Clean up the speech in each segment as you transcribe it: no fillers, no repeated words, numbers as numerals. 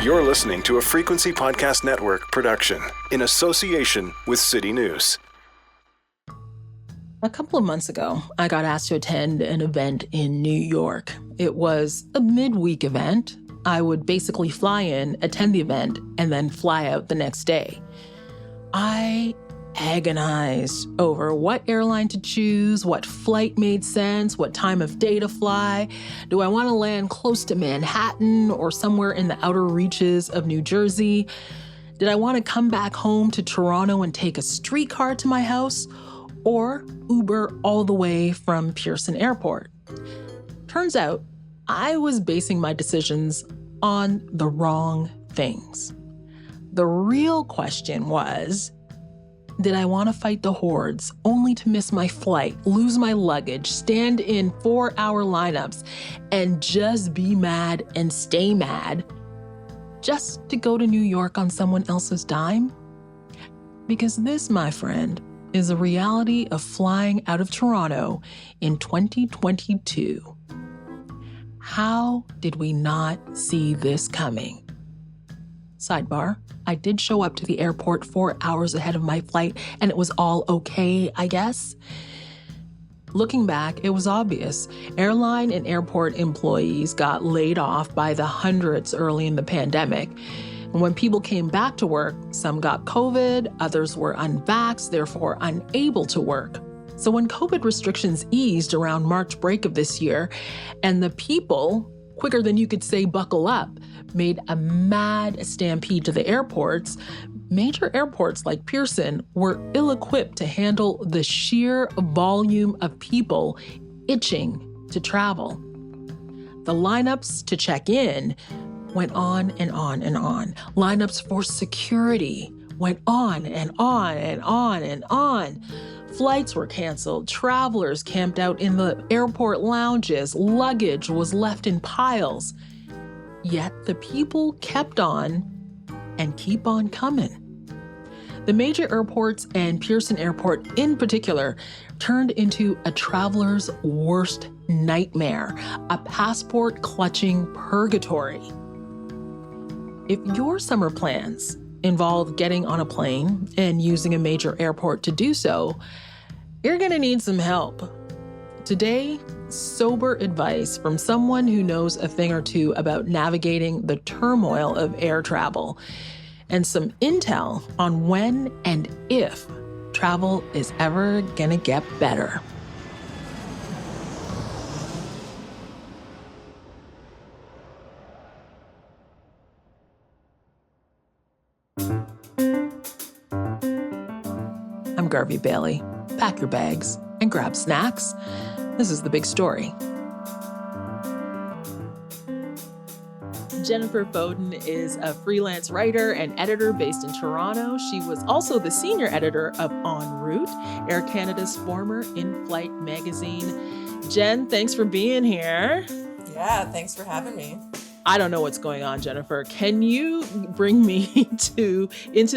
You're listening to a Frequency Podcast Network production in association with CityNews. A couple of months ago, I got asked to attend an event in New York. It was a midweek event. I would basically fly in, attend the event, and then fly out the next day. I agonized over what airline to choose, what flight made sense, what time of day to fly. Do I want to land close to Manhattan or somewhere in the outer reaches of New Jersey? Did I want to come back home to Toronto and take a streetcar to my house, or Uber all the way from Pearson Airport? Turns out, I was basing my decisions on the wrong things. The real question was, did I want to fight the hordes only to miss my flight, lose my luggage, stand in 4-hour lineups, and just be mad and stay mad just to go to New York on someone else's dime? Because this, my friend, is a reality of flying out of Toronto in 2022. How did we not see this coming? Sidebar, I did show up to the airport 4 hours ahead of my flight, and it was all okay, I guess. Looking back, it was obvious. Airline and airport employees got laid off by the hundreds early in the pandemic. And when people came back to work, some got COVID, others were unvaxxed, therefore unable to work. So when COVID restrictions eased around March break of this year, and the people, quicker than you could say buckle up, made a mad stampede to the airports, major airports like Pearson were ill-equipped to handle the sheer volume of people itching to travel. The lineups to check in went on and on and on. Lineups for security went on and on and on and on. Flights were canceled. Travelers camped out in the airport lounges. Luggage was left in piles. Yet the people kept on and keep on coming. The major airports, and Pearson Airport in particular, turned into a traveler's worst nightmare, a passport-clutching purgatory. If your summer plans involve getting on a plane and using a major airport to do so, you're gonna need some help. Today, sober advice from someone who knows a thing or two about navigating the turmoil of air travel, and some intel on when and if travel is ever gonna get better. I'm Garvia Bailey. Pack your bags and grab snacks. This is The Big Story. Jennifer Foden is a freelance writer and editor based in Toronto. She was also the senior editor of EnRoute, Air Canada's former in-flight magazine. Jen, thanks for being here. Yeah, thanks for having me. I don't know what's going on, Jennifer. Can you bring me into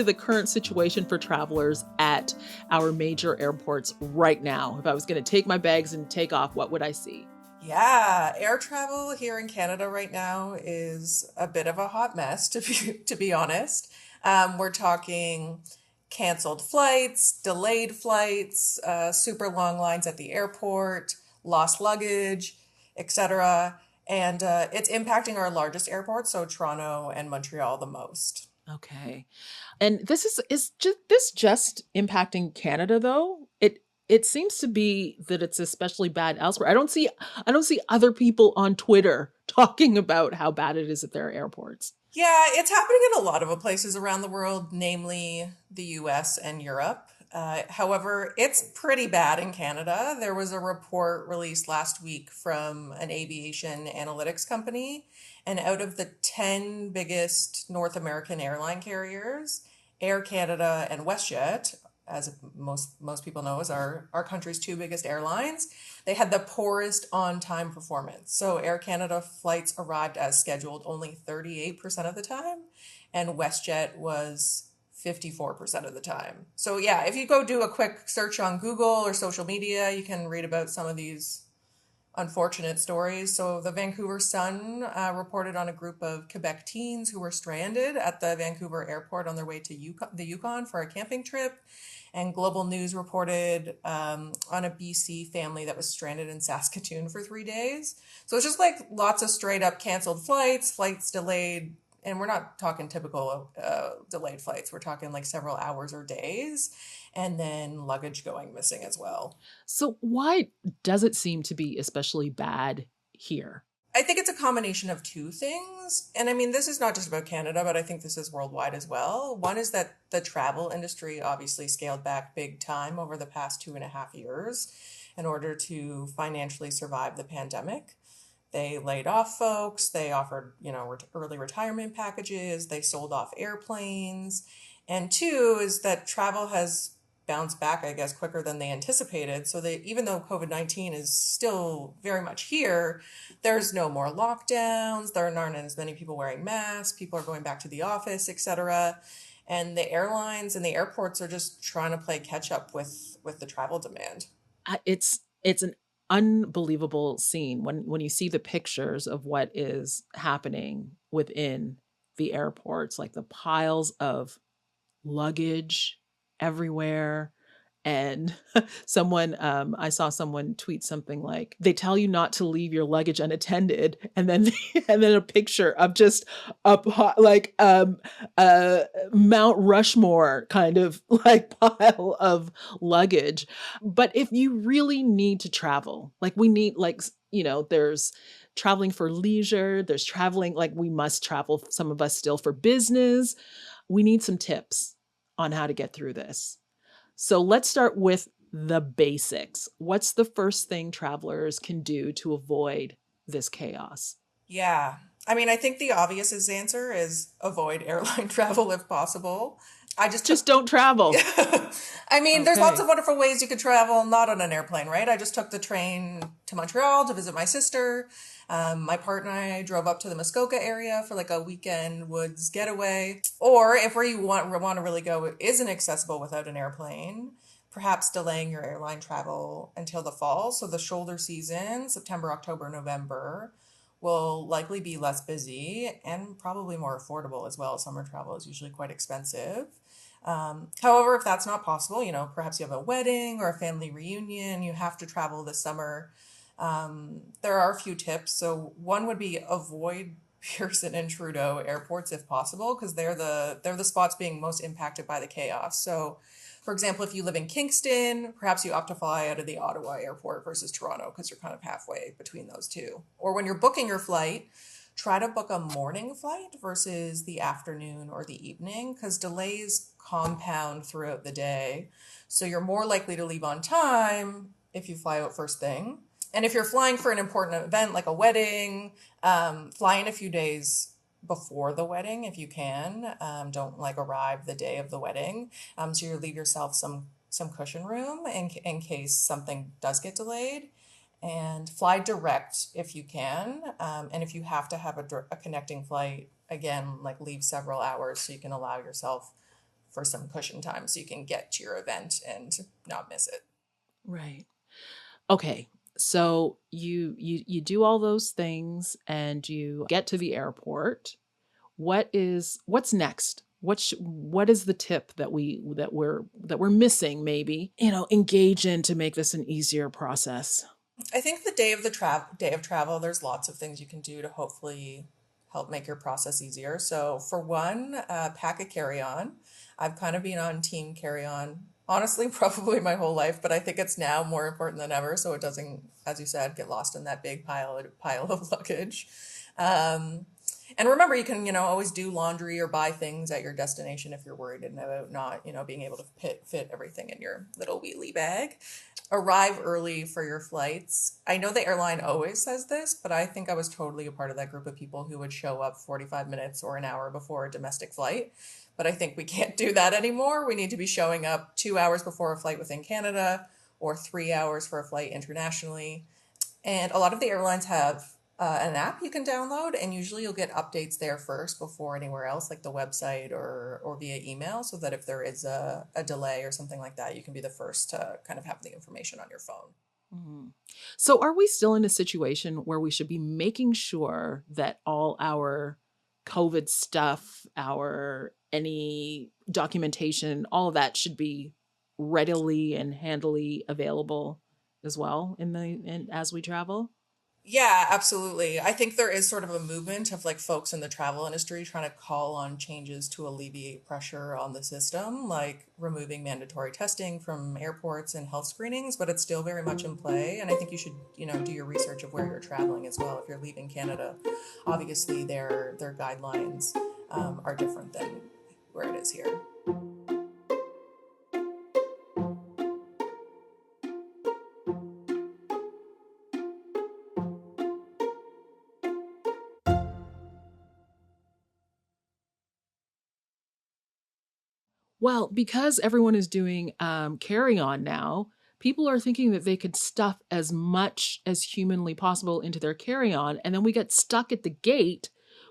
the current situation for travelers at our major airports right now? If I was going to take my bags and take off, what would I see? Yeah, air travel here in Canada right now is a bit of a hot mess, to be honest. We're talking canceled flights, delayed flights, super long lines at the airport, lost luggage, etc. And it's impacting our largest airports, so Toronto and Montreal the most. Okay. And this is just impacting Canada though? It seems to be that it's especially bad elsewhere. I don't see other people on Twitter talking about how bad it is at their airports. Yeah, it's happening in a lot of places around the world, namely the US and Europe. However, it's pretty bad in Canada. There was a report released last week from an aviation analytics company, and out of the 10 biggest North American airline carriers, Air Canada and WestJet, as most people know, is our country's two biggest airlines, they had the poorest on-time performance. So Air Canada flights arrived as scheduled only 38% of the time, and WestJet was 54% of the time. So yeah, if you go do a quick search on Google or social media, you can read about some of these unfortunate stories. So the Vancouver Sun reported on a group of Quebec teens who were stranded at the Vancouver airport on their way to the Yukon for a camping trip. And Global News reported on a BC family that was stranded in Saskatoon for 3 days. So it's just like lots of straight up canceled flights delayed. And we're not talking typical delayed flights. We're talking like several hours or days, and then luggage going missing as well. So why does it seem to be especially bad here? I think it's a combination of two things. And I mean, this is not just about Canada, but I think this is worldwide as well. One is that the travel industry obviously scaled back big time over the past 2.5 years in order to financially survive the pandemic. They laid off folks, they offered, early retirement packages, they sold off airplanes. And two is that travel has bounced back, I guess, quicker than they anticipated. So even though COVID-19 is still very much here, there's no more lockdowns, there aren't as many people wearing masks, people are going back to the office, etc. And the airlines and the airports are just trying to play catch up with the travel demand. It's an unbelievable scene when you see the pictures of what is happening within the airports, like the piles of luggage everywhere. And I saw someone tweet something like, they tell you not to leave your luggage unattended. And then, and then a picture of just like Mount Rushmore kind of like pile of luggage. But if you really need to travel, like we need, like, there's traveling for leisure, there's traveling, like we must travel, some of us still for business. We need some tips on how to get through this. So let's start with the basics. What's the first thing travelers can do to avoid this chaos? Yeah. I mean, I think the obvious answer is avoid airline travel if possible. Just don't travel. I mean, there's lots of wonderful ways you could travel not on an airplane, right? I just took the train to Montreal to visit my sister. My partner and I drove up to the Muskoka area for like a weekend woods getaway. Or if where you want to really go isn't accessible without an airplane, perhaps delaying your airline travel until the fall. So the shoulder season, September, October, November, will likely be less busy and probably more affordable as well. Summer travel is usually quite expensive. However, if that's not possible, perhaps you have a wedding or a family reunion, you have to travel this summer. There are a few tips. So one would be avoid Pearson and Trudeau airports if possible, because they're the spots being most impacted by the chaos. So, for example, if you live in Kingston, perhaps you opt to fly out of the Ottawa airport versus Toronto because you're kind of halfway between those two. Or when you're booking your flight, try to book a morning flight versus the afternoon or the evening, because delays compound throughout the day. So you're more likely to leave on time if you fly out first thing. And if you're flying for an important event like a wedding, fly in a few days before the wedding if you can. Don't like arrive the day of the wedding. So you leave yourself some cushion room in case something does get delayed. And fly direct if you can. And if you have to have a connecting flight, again, like leave several hours so you can allow yourself for some cushion time so you can get to your event and not miss it. Right. Okay. So you do all those things and you get to the airport. What's next? What is the tip that we're missing, maybe, engage in to make this an easier process? I think the day of travel, there's lots of things you can do to hopefully help make your process easier. So for one, pack a carry-on. I've kind of been on team carry-on, honestly, probably my whole life, but I think it's now more important than ever. So it doesn't, as you said, get lost in that big pile of luggage. And remember, you can, always do laundry or buy things at your destination if you're worried about not, being able to fit everything in your little wheelie bag. Arrive early for your flights. I know the airline always says this, but I think I was totally a part of that group of people who would show up 45 minutes or an hour before a domestic flight. But I think we can't do that anymore. We need to be showing up 2 hours before a flight within Canada or 3 hours for a flight internationally. And a lot of the airlines have an app you can download, and usually you'll get updates there first before anywhere else, like the website or via email, so that if there is a delay or something like that, you can be the first to kind of have the information on your phone. Mhm. So are we still in a situation where we should be making sure that all our COVID stuff, our any documentation, all of that should be readily and handily available as well in as we travel? Yeah, absolutely. I think there is sort of a movement of like folks in the travel industry trying to call on changes to alleviate pressure on the system, like removing mandatory testing from airports and health screenings, but it's still very much in play. And I think you should, do your research of where you're traveling as well. If you're leaving Canada, obviously their guidelines are different than where it is here. Well, because everyone is doing carry on now, people are thinking that they could stuff as much as humanly possible into their carry on. And then we get stuck at the gate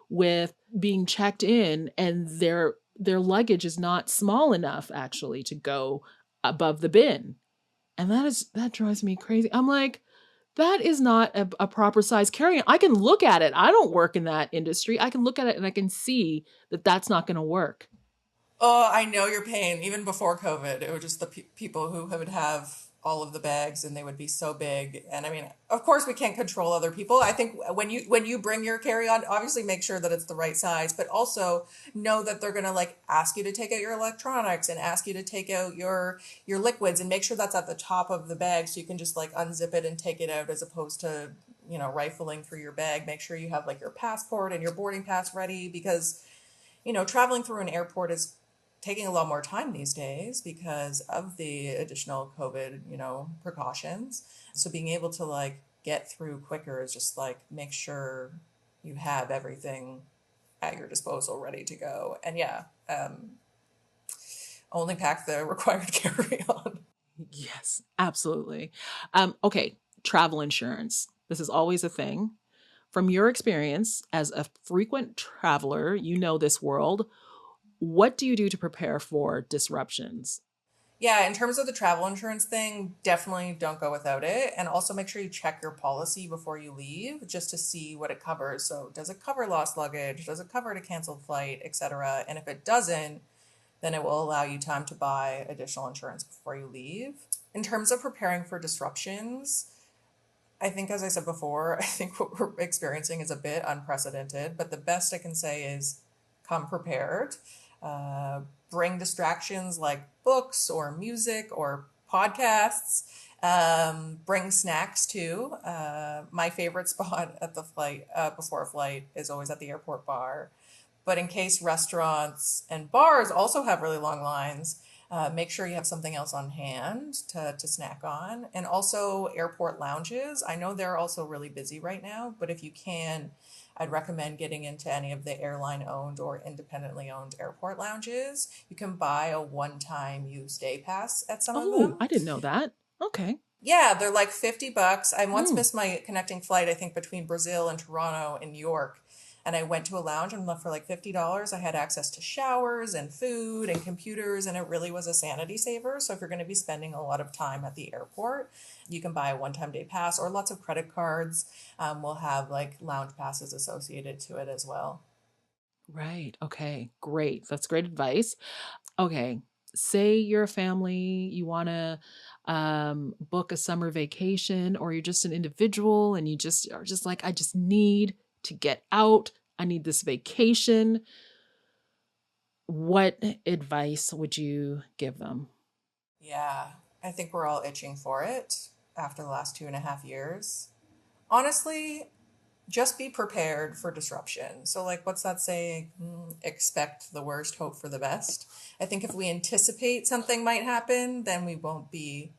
with being checked in, and their luggage is not small enough actually to go above the bin. And that drives me crazy. I'm like, that is not a proper size carry on. I can look at it. I don't work in that industry. I can look at it and I can see that that's not going to work. Oh, I know your pain. Even before COVID, it was just the people who would have all of the bags, and they would be so big. And I mean, of course, we can't control other people. I think when you bring your carry on, obviously make sure that it's the right size, but also know that they're gonna like ask you to take out your electronics and ask you to take out your liquids, and make sure that's at the top of the bag so you can just like unzip it and take it out, as opposed to rifling through your bag. Make sure you have like your passport and your boarding pass ready, because traveling through an airport is taking a lot more time these days because of the additional COVID, precautions. So being able to like get through quicker is just like make sure you have everything at your disposal ready to go. And yeah, only pack the required carry on. Yes, absolutely. Okay, travel insurance. This is always a thing. From your experience as a frequent traveler, you know this world. What do you do to prepare for disruptions? Yeah, in terms of the travel insurance thing, definitely don't go without it. And also make sure you check your policy before you leave just to see what it covers. So, does it cover lost luggage? Does it cover a canceled flight, etc.? And if it doesn't, then it will allow you time to buy additional insurance before you leave. In terms of preparing for disruptions, I think, as I said before, I think what we're experiencing is a bit unprecedented, but the best I can say is come prepared. Uh, Bring distractions like books or music or podcasts. Bring snacks too. My favorite spot at the flight, before a flight, is always at the airport bar. But in case restaurants and bars also have really long lines, make sure you have something else on hand to snack on. And also airport lounges. I know they're also really busy right now, but if you can, I'd recommend getting into any of the airline owned or independently owned airport lounges. You can buy a one-time use day pass at some of Oh, them. I didn't know that. Okay. Yeah, they're like $50. I once Mm. missed my connecting flight, I think, between Brazil and Toronto in New York. And I went to a lounge, and for like $50, I had access to showers and food and computers, and it really was a sanity saver. So if you're going to be spending a lot of time at the airport, you can buy a one-time day pass, or lots of credit cards will have like lounge passes associated to it as well. Right. Okay. Great. That's great advice. Okay. Say you're a family, you want to book a summer vacation, or you're just an individual and you just are just like, I just need to get out. I need this vacation. What advice would you give them? Yeah, I think we're all itching for it after the last 2.5 years. Honestly, just be prepared for disruption. So, like, what's that saying? Expect the worst, hope for the best. I think if we anticipate something might happen, then we won't be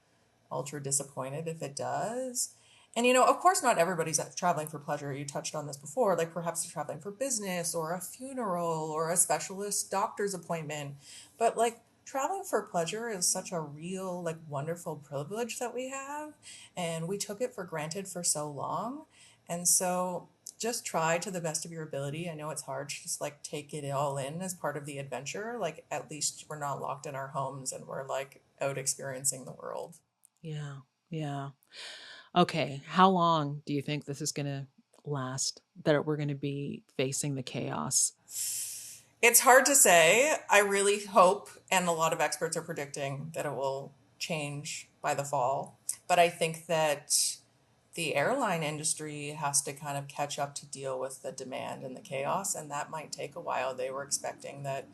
ultra disappointed if it does. And, of course, not everybody's traveling for pleasure. You touched on this before. Like, perhaps they're traveling for business or a funeral or a specialist doctor's appointment. But, like, traveling for pleasure is such a real, like, wonderful privilege that we have. And we took it for granted for so long. And so just try to the best of your ability. I know it's hard to just like take it all in as part of the adventure. Like, at least we're not locked in our homes and we're like out experiencing the world. Yeah. Yeah. Okay. How long do you think this is going to last, that we're going to be facing the chaos? It's hard to say. I really hope, and a lot of experts are predicting that it will change by the fall. But I think that the airline industry has to kind of catch up to deal with the demand and the chaos, and that might take a while. They were expecting that,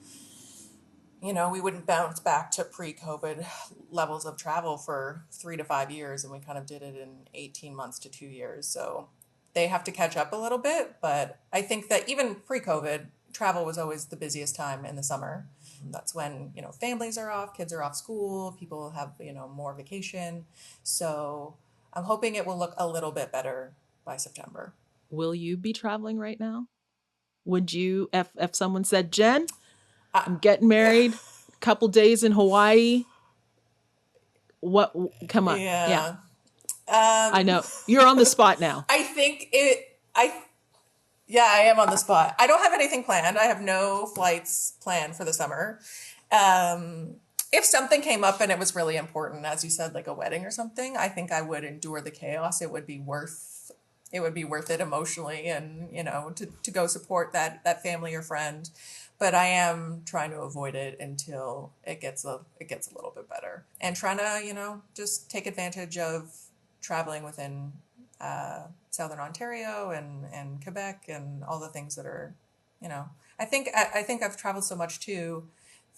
we wouldn't bounce back to pre-COVID levels of travel for 3 to 5 years, and we kind of did it in 18 months to 2 years. So they have to catch up a little bit, but I think that even pre-COVID, travel was always the busiest time in the summer. That's when, families are off, kids are off school, people have, more vacation. So I'm hoping it will look a little bit better by September. Will you be traveling right now? Would you, if someone said, Jen, I'm getting married, a couple days in Hawaii. What? Come on. Yeah. I know. You're on the spot now. Yeah, I am on the spot. I don't have anything planned. I have no flights planned for the summer. If something came up and it was really important, as you said, like a wedding or something, I think I would endure the chaos. It would be worth it emotionally, and, to go support that family or friend. But I am trying to avoid it until it gets a little bit better, and trying to, just take advantage of traveling within Southern Ontario and Quebec and all the things that are, I think I've traveled so much too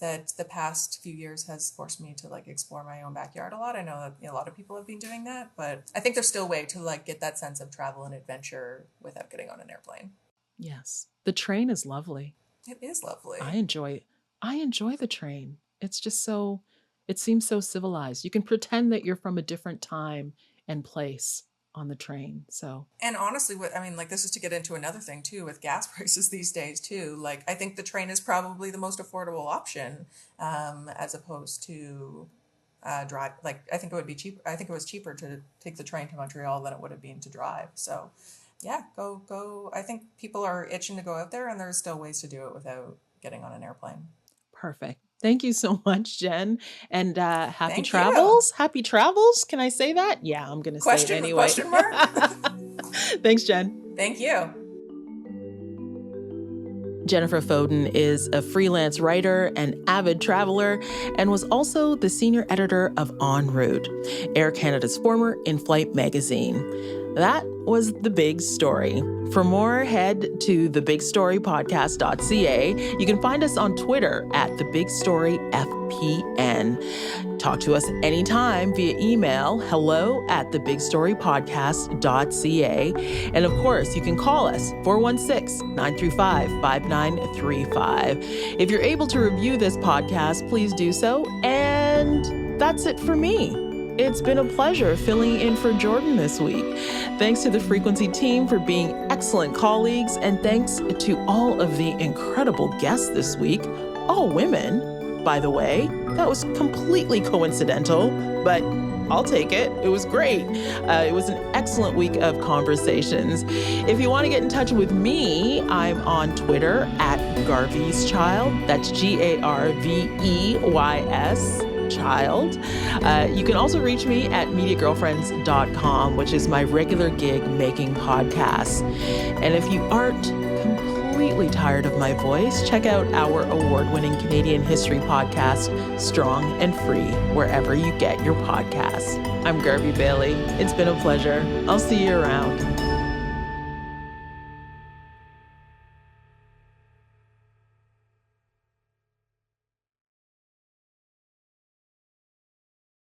that the past few years has forced me to explore my own backyard a lot. I know that a lot of people have been doing that, but I think there's still a way to get that sense of travel and adventure without getting on an airplane. Yes. The train is lovely. It is lovely. I enjoy the train. It's just it seems so civilized. You can pretend that you're from a different time and place on the train. So, and honestly, this is to get into another thing too with gas prices these days too. I think the train is probably the most affordable option, as opposed to drive. I think it would be cheap. I think it was cheaper to take the train to Montreal than it would have been to drive. So, yeah, go. I think people are itching to go out there, and there's still ways to do it without getting on an airplane. Perfect. Thank you so much, Jen. And happy travels. You. Happy travels. Can I say that? Yeah, I'm going to say it anyway. Question mark? Thanks, Jen. Thank you. Jennifer Foden is a freelance writer and avid traveler, and was also the senior editor of EnRoute, Air Canada's former in-flight magazine. That was The Big Story. For more, head to thebigstorypodcast.ca. You can find us on Twitter at thebigstoryfpn. Talk to us anytime via email, hello@thebigstorypodcast.ca. And of course, you can call us, 416-935-5935. If you're able to review this podcast, please do so. And that's it for me. It's been a pleasure filling in for Jordan this week. Thanks to the Frequency team for being excellent colleagues, and thanks to all of the incredible guests this week, all women, by the way. That was completely coincidental, but I'll take it. It was great. It was an excellent week of conversations. If you want to get in touch with me, I'm on Twitter at Garvey's Child. That's GARVEYS. Child. You can also reach me at MediaGirlfriends.com, which is my regular gig making podcasts. And if you aren't completely tired of my voice, check out our award-winning Canadian history podcast, Strong and Free, wherever you get your podcasts. I'm Garvia Bailey. It's been a pleasure. I'll see you around.